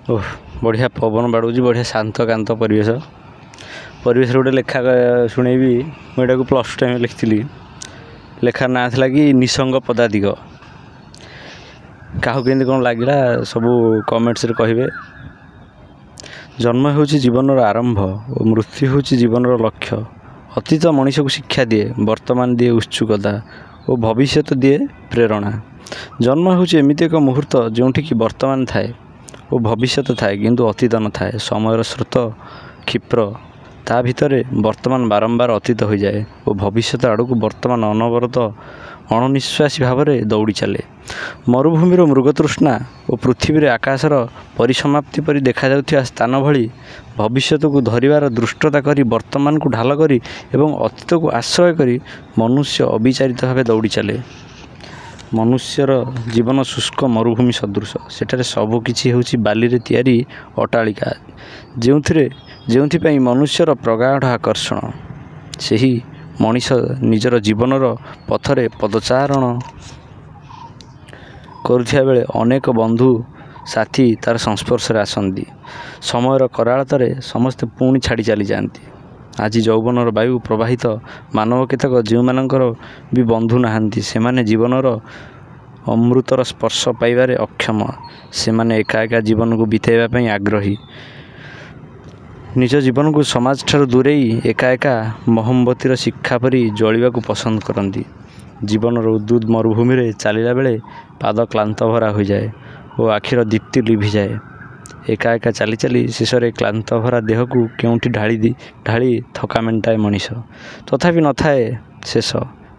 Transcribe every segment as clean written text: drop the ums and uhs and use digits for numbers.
ओह बढ़िया पवन बाड़ूची बढ़िया शांत कांत परिवेश गोटे लेखा शुणेबी मुझे प्लस टाइम लिखी लेखार ना था कि निसंग पदाधिक क्या केमती कौन लगे सब कमेंट्स कहे। जन्म हो जीवन आरंभ और मृत्यु हो जीवन लक्ष्य। अतीत मनीष को शिक्षा दिए, वर्तमान दिए उत्सुकता और भविष्य दिए प्रेरणा। जन्म हो एमती एक मुहूर्त जो वर्तमान थाए और भविष्य थाए किंतु अतीत न थाए। समय स्रोत क्षिप्र ता भितर वर्तमान बारंबार अतीत हो जाए और भविष्य आड़ को वर्तमान अनवरत अणनिश्वासी भाव में दौड़ी चले। मरुभूमिर मृगतृष्णा और पृथ्वी आकाशर परिसमाप्ति परि देखा जाउथिया स्थान भली भविष्य को धरिबार दृष्टता करी वर्तमान को ढाल करी एवं अतीत को आश्रय करी मनुष्य अविचारित भाव दौड़ी चले। मनुष्यर जीवन शुष्क मरुभूमि सदृश। सेठारे सबकिछि होछि बाली रे तैयारी अट्टालिका जोंथिपाई मनुष्यर प्रगाढ़ आकर्षण। सेही मनीष निजर जीवनर पथरे पदचारण करुथिया बेले अनेक बंधु साथी तार संस्पर्श आसती। समयर कराळतारे समस्ते पुणी छाड़ी चली जाती। आज यौवनर वायु प्रवाहित मानव केतक जो मानकर भी बंधु नहांती सेमाने जीवनर अमृतर स्पर्श पाइबारे अक्षम। सेमाने एका एका जीवन को बिताइबा पई आग्रही। निज जीवन को समाज ठार दूरेई एका एका मोहम्बतीर शिक्षा परी जलिबा को पसंद करती। जीवनर उद्दुत मरुभूमि रे चलिला बेले पाद क्लांत भरा हो जाए और आखिर दीप्ति लिभि जाए। एका एका चली चली शेष में क्लांत भरा देह को केउठी ढाली थका मेटाए मनीष। तथापि न थाए शेष,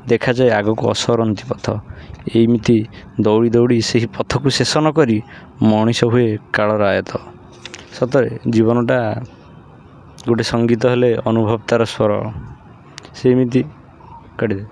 देखा जाए आग को असरंती पथ। एमिति दौड़ी दौड़ी से पथ को शेष न करी मनीष हुए कालर आयत। सतरे जीवनटा गोटे संगीत हेले अनुभव तार स्वर सेमिति काटिदे।